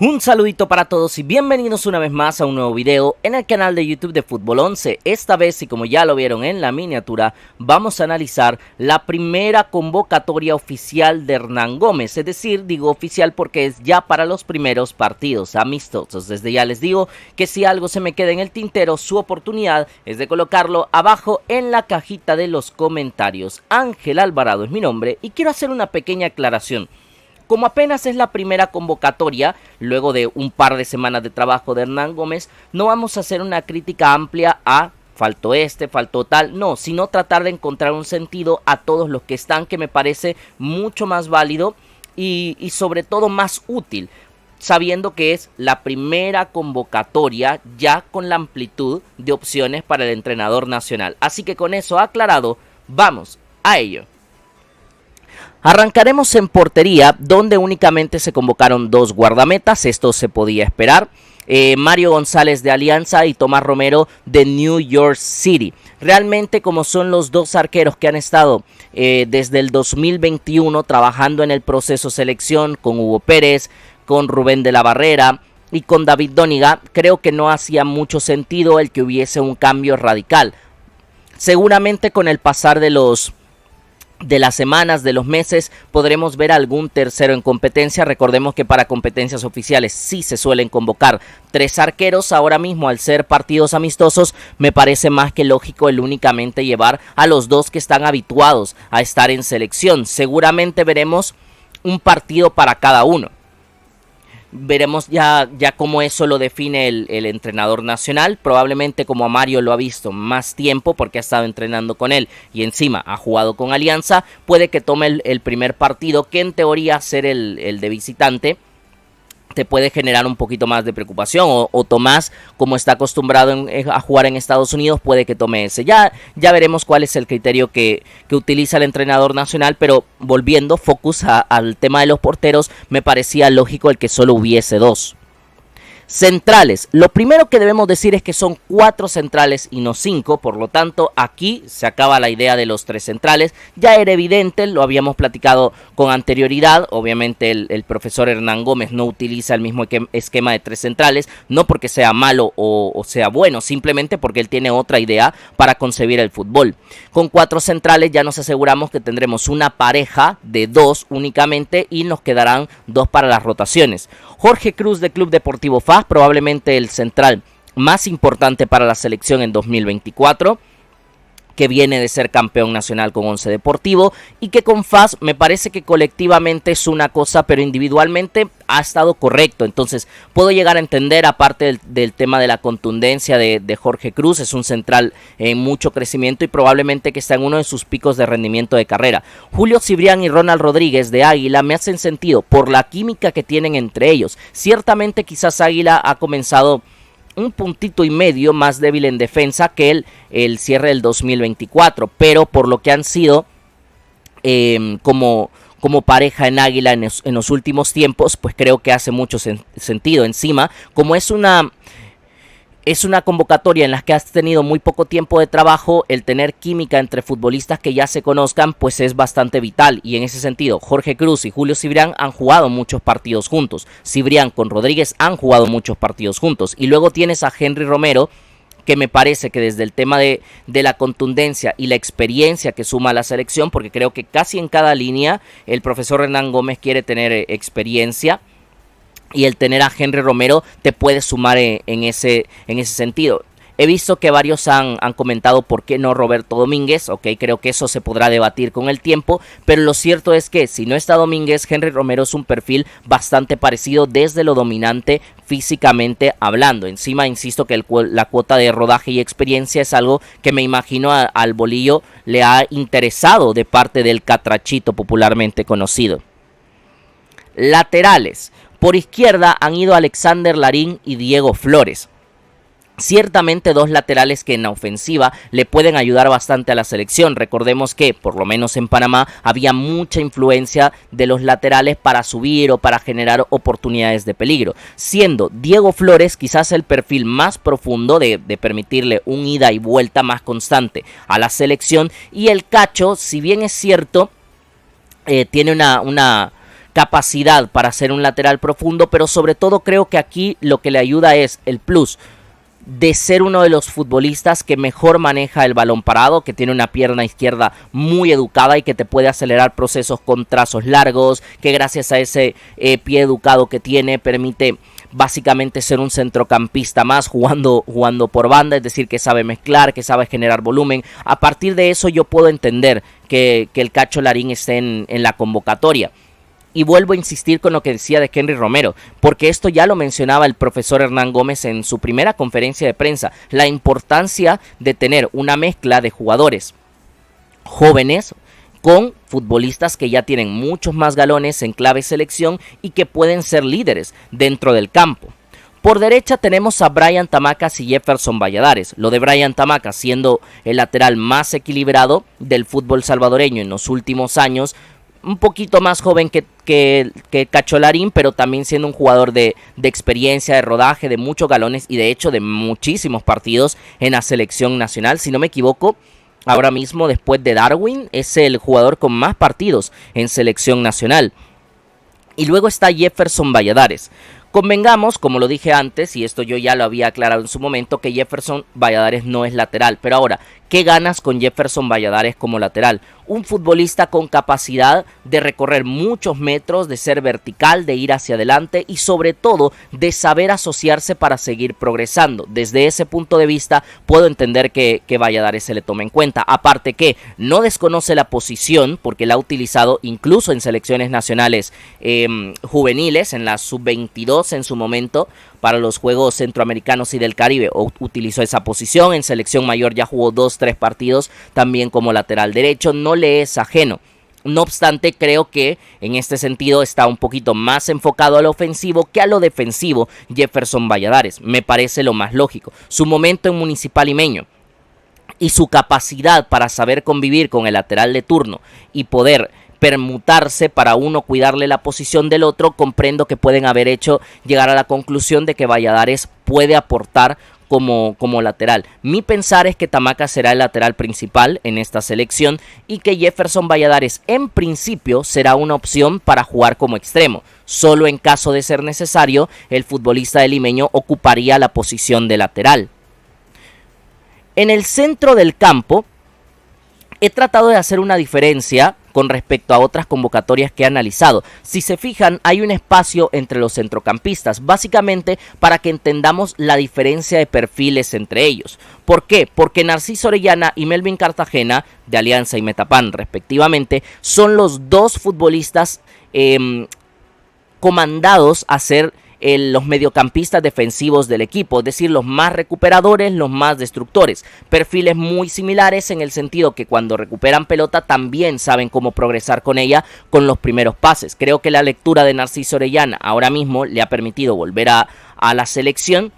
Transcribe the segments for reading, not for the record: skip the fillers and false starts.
Un saludito para todos y bienvenidos una vez más a un nuevo video en el canal de YouTube de Fútbol 11. Esta vez, y como ya lo vieron en la miniatura, vamos a analizar la primera convocatoria oficial de Hernán Gómez. Es decir, digo oficial porque es ya para los primeros partidos amistosos. Desde ya les digo que si algo se me queda en el tintero, su oportunidad es de colocarlo abajo en la cajita de los comentarios. Ángel Alvarado es mi nombre y quiero hacer una pequeña aclaración. Como apenas es la primera convocatoria, luego de un par de semanas de trabajo de Hernán Gómez, no vamos a hacer una crítica amplia a faltó este, faltó tal, no, sino tratar de encontrar un sentido a todos los que están, que me parece mucho más válido y sobre todo más útil, sabiendo que es la primera convocatoria ya con la amplitud de opciones para el entrenador nacional. Así que con eso aclarado, vamos a ello. Arrancaremos en portería, donde únicamente se convocaron dos guardametas, esto se podía esperar. Mario González de Alianza y Tomás Romero de New York City. Realmente, como son los dos arqueros que han estado desde el 2021 trabajando en el proceso selección con Hugo Pérez, con Rubén de la Barrera y con David Dóniga, creo que no hacía mucho sentido el que hubiese un cambio radical. Seguramente con el pasar de las semanas, de los meses, podremos ver algún tercero en competencia. Recordemos que para competencias oficiales sí se suelen convocar tres arqueros. Ahora mismo, al ser partidos amistosos, me parece más que lógico el únicamente llevar a los dos que están habituados a estar en selección. Seguramente veremos un partido para cada uno. Veremos ya cómo eso lo define el entrenador nacional. Probablemente, como a Mario lo ha visto más tiempo porque ha estado entrenando con él y encima ha jugado con Alianza, puede que tome el primer partido, que en teoría ser el de visitante te puede generar un poquito más de preocupación, o Tomás, como está acostumbrado a jugar en Estados Unidos, puede que tome ese. Ya veremos cuál es el criterio que utiliza el entrenador nacional, pero volviendo focus al tema de los porteros, me parecía lógico el que solo hubiese dos. Centrales, lo primero que debemos decir es que son 4 centrales y no 5, por lo tanto aquí se acaba la idea de los 3 centrales, ya era evidente, lo habíamos platicado con anterioridad. Obviamente el profesor Hernán Gómez no utiliza el mismo esquema de 3 centrales, no porque sea malo o sea bueno, simplemente porque él tiene otra idea para concebir el fútbol. Con 4 centrales ya nos aseguramos que tendremos una pareja de 2 únicamente y nos quedarán 2 para las rotaciones. Jorge Cruz de Club Deportivo FAS, probablemente el central más importante para la selección en 2024, que viene de ser campeón nacional con Once Deportivo y que con FAS me parece que colectivamente es una cosa, pero individualmente ha estado correcto. Entonces puedo llegar a entender, aparte del tema de la contundencia de Jorge Cruz, es un central en mucho crecimiento y probablemente que está en uno de sus picos de rendimiento de carrera. Julio Cibrián y Ronald Rodríguez de Águila me hacen sentido por la química que tienen entre ellos. Ciertamente quizás Águila ha comenzado un puntito y medio más débil en defensa que el cierre del 2024, pero por lo que han sido como pareja en Águila en los últimos tiempos, pues creo que hace mucho sentido. Encima, como es una convocatoria en la que has tenido muy poco tiempo de trabajo, el tener química entre futbolistas que ya se conozcan pues es bastante vital, y en ese sentido Jorge Cruz y Julio Cibrián han jugado muchos partidos juntos. Cibrián con Rodríguez han jugado muchos partidos juntos, y luego tienes a Henry Romero, que me parece que desde el tema de la contundencia y la experiencia que suma a la selección, porque creo que casi en cada línea el profesor Hernán Gómez quiere tener experiencia, y el tener a Henry Romero te puede sumar en ese sentido. He visto que varios han comentado por qué no Roberto Domínguez. Ok, creo que eso se podrá debatir con el tiempo, pero lo cierto es que si no está Domínguez, Henry Romero es un perfil bastante parecido desde lo dominante físicamente hablando. Encima, insisto que la cuota de rodaje y experiencia es algo que me imagino al Bolillo le ha interesado de parte del Catrachito popularmente conocido. Laterales. Por izquierda han ido Alexander Larín y Diego Flores. Ciertamente dos laterales que en la ofensiva le pueden ayudar bastante a la selección. Recordemos que, por lo menos en Panamá, había mucha influencia de los laterales para subir o para generar oportunidades de peligro, siendo Diego Flores quizás el perfil más profundo de permitirle un ida y vuelta más constante a la selección. Y el Cacho, si bien es cierto, tiene una capacidad para ser un lateral profundo, pero sobre todo creo que aquí lo que le ayuda es el plus de ser uno de los futbolistas que mejor maneja el balón parado, que tiene una pierna izquierda muy educada y que te puede acelerar procesos con trazos largos, que gracias a ese pie educado que tiene permite básicamente ser un centrocampista más jugando por banda, es decir, que sabe mezclar, que sabe generar volumen. A partir de eso yo puedo entender que el Cacho Larín esté en la convocatoria. Y vuelvo a insistir con lo que decía de Henry Romero, porque esto ya lo mencionaba el profesor Hernán Gómez en su primera conferencia de prensa, la importancia de tener una mezcla de jugadores jóvenes con futbolistas que ya tienen muchos más galones en clave selección y que pueden ser líderes dentro del campo. Por derecha tenemos a Bryan Tamacas y Jefferson Valladares. Lo de Bryan Tamacas siendo el lateral más equilibrado del fútbol salvadoreño en los últimos años, un poquito más joven que Cacho Larín, pero también siendo un jugador de experiencia, de rodaje, de muchos galones y de hecho de muchísimos partidos en la selección nacional. Si no me equivoco, ahora mismo después de Darwin es el jugador con más partidos en selección nacional. Y luego está Jefferson Valladares. Convengamos, como lo dije antes, y esto yo ya lo había aclarado en su momento, que Jefferson Valladares no es lateral. Pero ahora, ¿qué ganas con Jefferson Valladares como lateral? Un futbolista con capacidad de recorrer muchos metros, de ser vertical, de ir hacia adelante y sobre todo de saber asociarse para seguir progresando. Desde ese punto de vista puedo entender que Valladares se le tome en cuenta. Aparte que no desconoce la posición porque la ha utilizado incluso en selecciones nacionales juveniles, en la sub-22 en su momento, para los Juegos Centroamericanos y del Caribe. Utilizó esa posición, en selección mayor ya jugó 2-3 partidos también como lateral derecho, no le es ajeno. No obstante, creo que en este sentido está un poquito más enfocado a lo ofensivo que a lo defensivo Jefferson Valladares. Me parece lo más lógico. Su momento en Municipal Limeño y su capacidad para saber convivir con el lateral de turno y poder permutarse para uno cuidarle la posición del otro, comprendo que pueden haber hecho llegar a la conclusión de que Valladares puede aportar como lateral. Mi pensar es que Tamacas será el lateral principal en esta selección y que Jefferson Valladares en principio será una opción para jugar como extremo. Solo en caso de ser necesario, el futbolista de Limeño ocuparía la posición de lateral. En el centro del campo, he tratado de hacer una diferencia con respecto a otras convocatorias que he analizado. Si se fijan, hay un espacio entre los centrocampistas, básicamente para que entendamos la diferencia de perfiles entre ellos. ¿Por qué? Porque Narciso Orellana y Melvin Cartagena, de Alianza y Metapan respectivamente, son los dos futbolistas comandados a ser los mediocampistas defensivos del equipo, es decir, los más recuperadores, los más destructores. Perfiles muy similares en el sentido que cuando recuperan pelota también saben cómo progresar con ella con los primeros pases. Creo que la lectura de Narciso Orellana ahora mismo le ha permitido volver a la selección,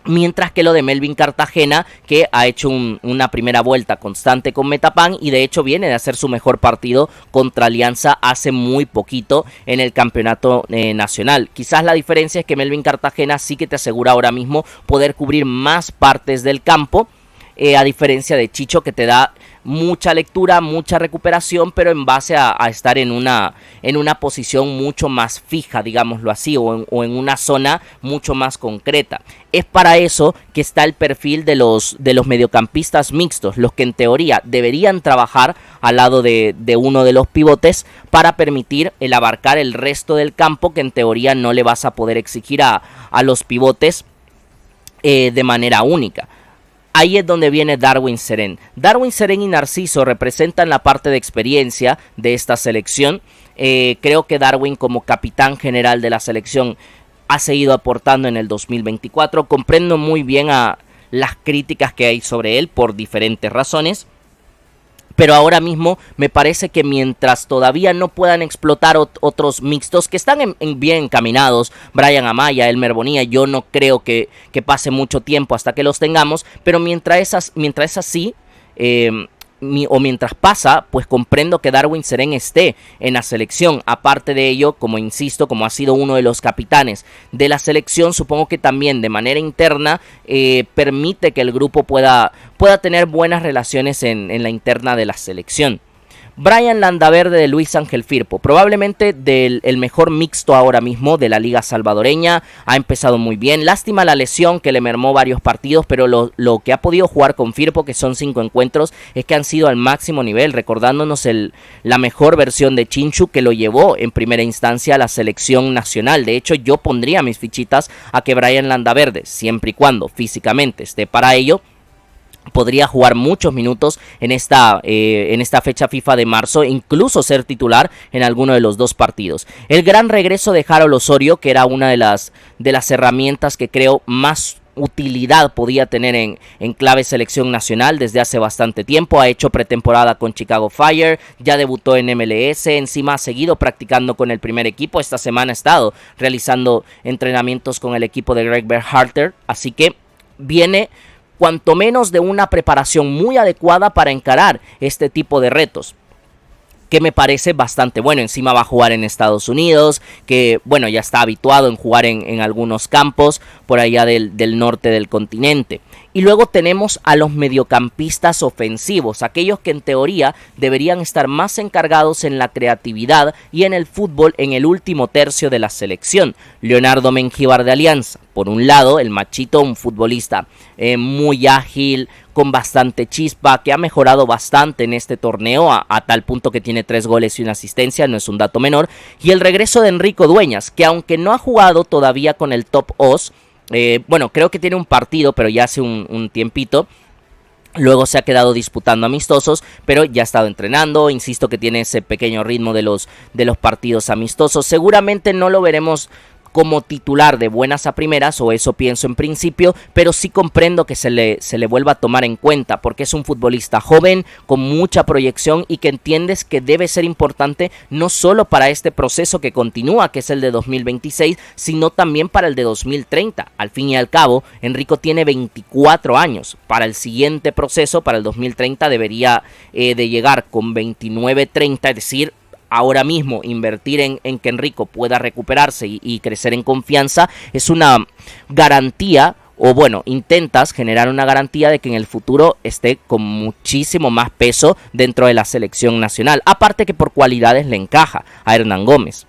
mientras que lo de Melvin Cartagena, que ha hecho una primera vuelta constante con Metapan y de hecho viene de hacer su mejor partido contra Alianza hace muy poquito en el campeonato nacional. Quizás la diferencia es que Melvin Cartagena sí que te asegura ahora mismo poder cubrir más partes del campo, a diferencia de Chicho, que te da mucha lectura, mucha recuperación, pero en base a estar en una posición mucho más fija, digámoslo así, o en una zona mucho más concreta. Es para eso que está el perfil de los mediocampistas mixtos, los que en teoría deberían trabajar al lado de uno de los pivotes para permitir el abarcar el resto del campo, que en teoría no le vas a poder exigir a los pivotes de manera única. Ahí es donde viene Darwin Serén. Darwin Serén y Narciso representan la parte de experiencia de esta selección. Creo que Darwin, como capitán general de la selección, ha seguido aportando en el 2024. Comprendo muy bien a las críticas que hay sobre él por diferentes razones. Pero ahora mismo me parece que mientras todavía no puedan explotar otros mixtos que están bien encaminados, Brian Amaya, Elmer Bonilla, yo no creo que pase mucho tiempo hasta que los tengamos, pero mientras es así, mientras pasa, pues comprendo que Darwin Serén esté en la selección. Aparte de ello, como insisto, como ha sido uno de los capitanes de la selección, supongo que también de manera interna permite que el grupo pueda tener buenas relaciones en la interna de la selección. Brian Landaverde de Luis Ángel Firpo, probablemente el mejor mixto ahora mismo de la liga salvadoreña, ha empezado muy bien, lástima la lesión que le mermó varios partidos, pero lo que ha podido jugar con Firpo, que son 5 encuentros, es que han sido al máximo nivel, recordándonos la mejor versión de Chinchu que lo llevó en primera instancia a la selección nacional. De hecho, yo pondría mis fichitas a que Brian Landaverde, siempre y cuando físicamente esté para ello, podría jugar muchos minutos en esta fecha FIFA de marzo, incluso ser titular en alguno de los dos partidos. El gran regreso de Harold Osorio, que era una de las herramientas que creo más utilidad podía tener en clave selección nacional desde hace bastante tiempo. Ha hecho pretemporada con Chicago Fire, ya debutó en MLS, encima ha seguido practicando con el primer equipo. Esta semana ha estado realizando entrenamientos con el equipo de Greg Berhalter, así que viene cuanto menos de una preparación muy adecuada para encarar este tipo de retos, que me parece bastante bueno. Encima va a jugar en Estados Unidos, que bueno, ya está habituado en jugar en algunos campos por allá del norte del continente. Y luego tenemos a los mediocampistas ofensivos, aquellos que en teoría deberían estar más encargados en la creatividad y en el fútbol en el último tercio de la selección. Leonardo Mengíbar de Alianza, por un lado, el machito, un futbolista muy ágil, con bastante chispa, que ha mejorado bastante en este torneo, a tal punto que tiene 3 goles y una asistencia, no es un dato menor. Y el regreso de Enrico Dueñas, que aunque no ha jugado todavía con el Top Os, bueno, creo que tiene un partido, pero ya hace un tiempito. Luego se ha quedado disputando amistosos, pero ya ha estado entrenando. Insisto que tiene ese pequeño ritmo de los partidos amistosos. Seguramente no lo veremos como titular de buenas a primeras, o eso pienso en principio, pero sí comprendo que se le vuelva a tomar en cuenta, porque es un futbolista joven, con mucha proyección, y que entiendes que debe ser importante no solo para este proceso que continúa, que es el de 2026, sino también para el de 2030. Al fin y al cabo, Enrico tiene 24 años. Para el siguiente proceso, para el 2030, debería de llegar con 29-30, es decir, ahora mismo invertir en que Enrico pueda recuperarse y crecer en confianza es una garantía, o bueno, intentas generar una garantía de que en el futuro esté con muchísimo más peso dentro de la selección nacional, aparte que por cualidades le encaja a Hernán Gómez.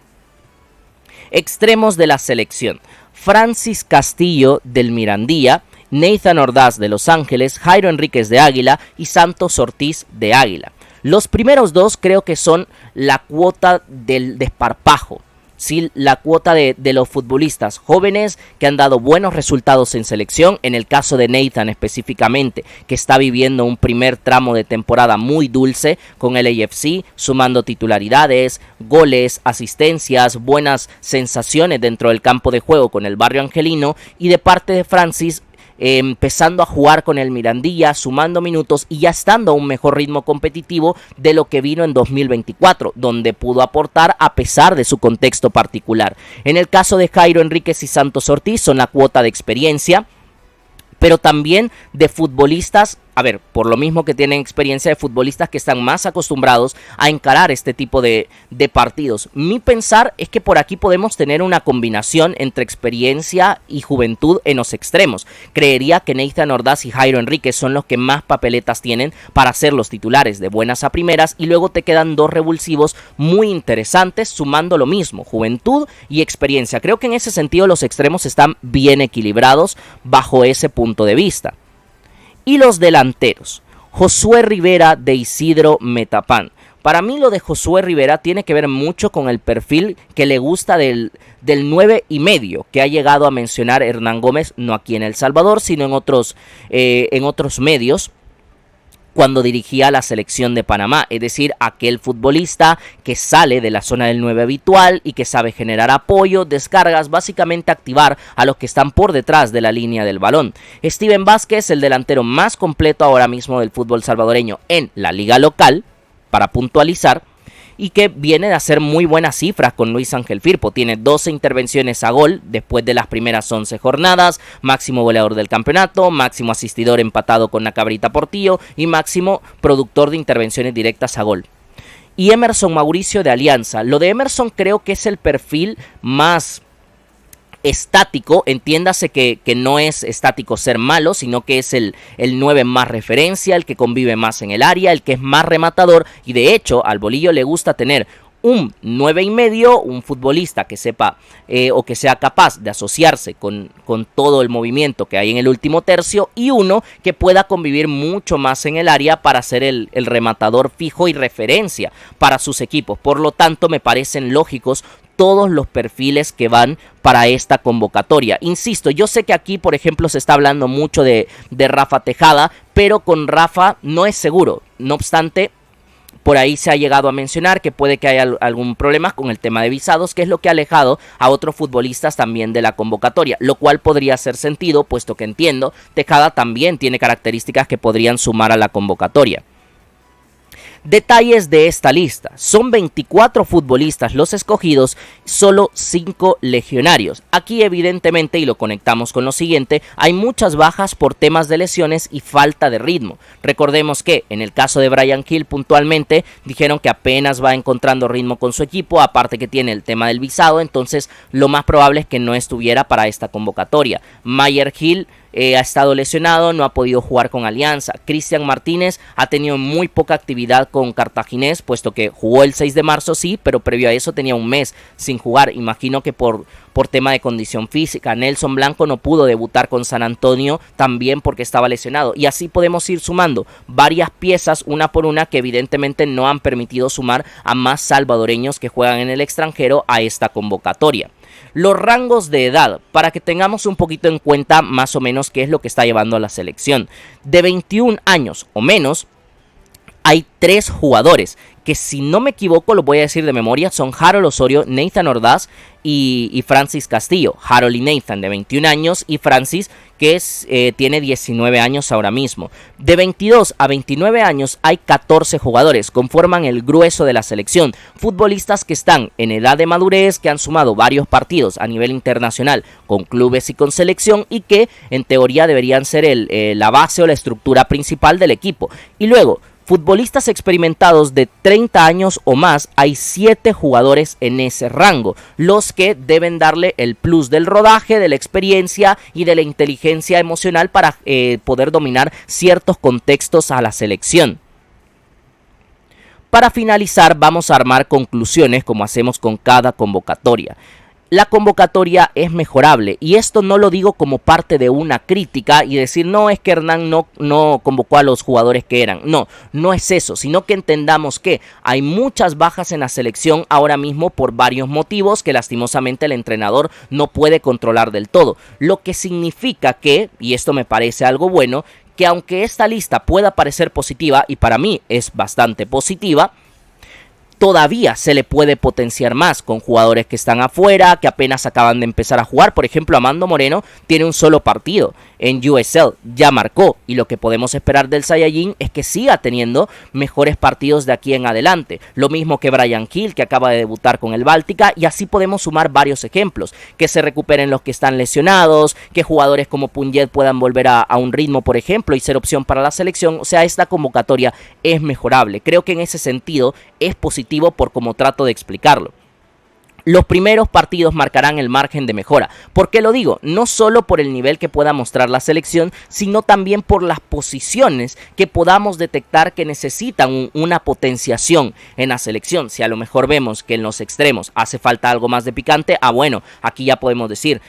Extremos de la selección: Francis Castillo del Mirandía, Nathan Ordaz de Los Ángeles, Jairo Enríquez de Águila y Santos Ortiz de Águila. Los primeros dos creo que son la cuota del desparpajo, ¿sí? La cuota de los futbolistas jóvenes que han dado buenos resultados en selección. En el caso de Nathan específicamente, que está viviendo un primer tramo de temporada muy dulce con el AFC, sumando titularidades, goles, asistencias, buenas sensaciones dentro del campo de juego con el barrio angelino. Y de parte de Francis, empezando a jugar con el Mirandilla, sumando minutos y ya estando a un mejor ritmo competitivo de lo que vino en 2024, donde pudo aportar a pesar de su contexto particular. En el caso de Jairo Enríquez y Santos Ortiz, son la cuota de experiencia, pero también de futbolistas, por lo mismo que tienen experiencia, de futbolistas que están más acostumbrados a encarar este tipo de partidos. Mi pensar es que por aquí podemos tener una combinación entre experiencia y juventud en los extremos. Creería que Nathan Ordaz y Jairo Enríquez son los que más papeletas tienen para ser los titulares de buenas a primeras, y luego te quedan dos revulsivos muy interesantes, sumando lo mismo, juventud y experiencia. Creo que en ese sentido los extremos están bien equilibrados bajo ese punto de vista. Y los delanteros: Josué Rivera de Isidro Metapán. Para mí lo de Josué Rivera tiene que ver mucho con el perfil que le gusta del 9,5 que ha llegado a mencionar Hernán Gómez, no aquí en El Salvador, sino en otros medios, cuando dirigía la selección de Panamá, es decir, aquel futbolista que sale de la zona del 9 habitual y que sabe generar apoyo, descargas, básicamente activar a los que están por detrás de la línea del balón. Steven Vázquez, el delantero más completo ahora mismo del fútbol salvadoreño en la liga local, para puntualizar, y que viene de hacer muy buenas cifras con Luis Ángel Firpo. Tiene 12 intervenciones a gol después de las primeras 11 jornadas, máximo goleador del campeonato, máximo asistidor empatado con la Cabrita Portillo y máximo productor de intervenciones directas a gol. Y Emerson Mauricio de Alianza. Lo de Emerson creo que es el perfil más estático, entiéndase que no es estático ser malo, sino que es el 9 más referencia, el que convive más en el área, el que es más rematador, y de hecho al Bolillo le gusta tener un 9,5, un futbolista que sepa o que sea capaz de asociarse con todo el movimiento que hay en el último tercio, y uno que pueda convivir mucho más en el área para ser el rematador fijo y referencia para sus equipos. Por lo tanto, me parecen lógicos todos los perfiles que van para esta convocatoria. Insisto, yo sé que aquí, por ejemplo, se está hablando mucho de Rafa Tejada, pero con Rafa no es seguro. No obstante, por ahí se ha llegado a mencionar que puede que haya algún problema con el tema de visados, que es lo que ha alejado a otros futbolistas también de la convocatoria, lo cual podría hacer sentido, puesto que entiendo, Tejada también tiene características que podrían sumar a la convocatoria. Detalles de esta lista: son 24 futbolistas los escogidos, solo 5 legionarios. Aquí evidentemente, y lo conectamos con lo siguiente, hay muchas bajas por temas de lesiones y falta de ritmo. Recordemos que en el caso de Bryan Gil puntualmente dijeron que apenas va encontrando ritmo con su equipo, aparte que tiene el tema del visado, entonces lo más probable es que no estuviera para esta convocatoria. Mayer Gil ha estado lesionado, no ha podido jugar con Alianza. Cristian Martínez ha tenido muy poca actividad con Cartaginés, puesto que jugó el 6 de marzo, sí, pero previo a eso tenía un mes sin jugar. Imagino que por tema de condición física. Nelson Blanco no pudo debutar con San Antonio, también porque estaba lesionado. Y así podemos ir sumando varias piezas, una por una, que evidentemente no han permitido sumar a más salvadoreños que juegan en el extranjero a esta convocatoria. Los rangos de edad, para que tengamos un poquito en cuenta más o menos qué es lo que está llevando a la selección. De 21 años o menos, hay 3 jugadores que, si no me equivoco, lo voy a decir de memoria, son Harold Osorio, Nathan Ordaz y Francis Castillo. Harold y Nathan de 21 años y Francis, que tiene 19 años ahora mismo. De 22 a 29 años hay 14 jugadores, conforman el grueso de la selección. Futbolistas que están en edad de madurez, que han sumado varios partidos a nivel internacional con clubes y con selección, y que en teoría deberían ser la base o la estructura principal del equipo. Y luego, futbolistas experimentados de 30 años o más, hay 7 jugadores en ese rango, los que deben darle el plus del rodaje, de la experiencia y de la inteligencia emocional para poder dominar ciertos contextos a la selección. Para finalizar, vamos a armar conclusiones como hacemos con cada convocatoria. La convocatoria es mejorable, y esto no lo digo como parte de una crítica y decir no, es que Hernán no convocó a los jugadores que eran. No es eso, sino que entendamos que hay muchas bajas en la selección ahora mismo por varios motivos que lastimosamente el entrenador no puede controlar del todo, lo que significa que, y esto me parece algo bueno, que aunque esta lista pueda parecer positiva, y para mí es bastante positiva, todavía se le puede potenciar más con jugadores que están afuera, que apenas acaban de empezar a jugar. Por ejemplo, Amando Moreno tiene un solo partido en USL, ya marcó, y lo que podemos esperar del Saiyajin es que siga teniendo mejores partidos de aquí en adelante. Lo mismo que Bryan Gil, que acaba de debutar con el Báltica, y así podemos sumar varios ejemplos, que se recuperen los que están lesionados, que jugadores como Punjet puedan volver a un ritmo, por ejemplo, y ser opción para la selección. O sea, esta convocatoria es mejorable. Creo que en ese sentido es positivo por cómo trato de explicarlo. Los primeros partidos marcarán el margen de mejora. ¿Por qué lo digo? No solo por el nivel que pueda mostrar la selección, sino también por las posiciones que podamos detectar que necesitan una potenciación en la selección. Si a lo mejor vemos que en los extremos hace falta algo más de picante, bueno, aquí ya podemos decir,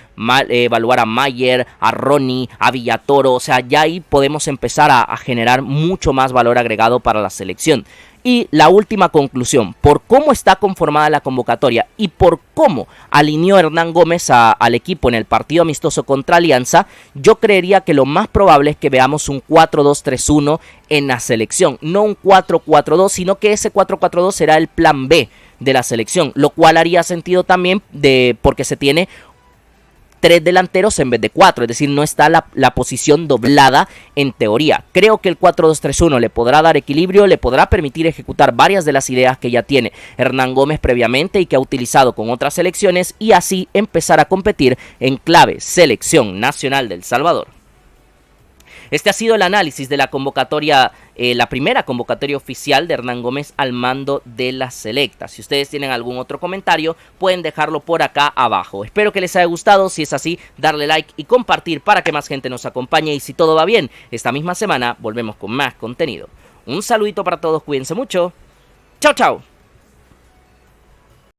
evaluar a Mayer, a Ronnie, a Villatoro. O sea, ya ahí podemos empezar a generar mucho más valor agregado para la selección. Y la última conclusión, por cómo está conformada la convocatoria y por cómo alineó Hernán Gómez al equipo en el partido amistoso contra Alianza, yo creería que lo más probable es que veamos un 4-2-3-1 en la selección. No un 4-4-2, sino que ese 4-4-2 será el plan B de la selección, lo cual haría sentido también porque se tiene 3 delanteros en vez de 4, es decir, no está la posición doblada en teoría. Creo que el 4-2-3-1 le podrá dar equilibrio, le podrá permitir ejecutar varias de las ideas que ya tiene Hernán Gómez previamente y que ha utilizado con otras selecciones, y así empezar a competir en clave Selección Nacional de El Salvador. Este ha sido el análisis de la convocatoria, la primera convocatoria oficial de Hernán Gómez al mando de la selecta. Si ustedes tienen algún otro comentario, pueden dejarlo por acá abajo. Espero que les haya gustado. Si es así, darle like y compartir para que más gente nos acompañe. Y si todo va bien, esta misma semana volvemos con más contenido. Un saludito para todos, cuídense mucho. Chao, chao.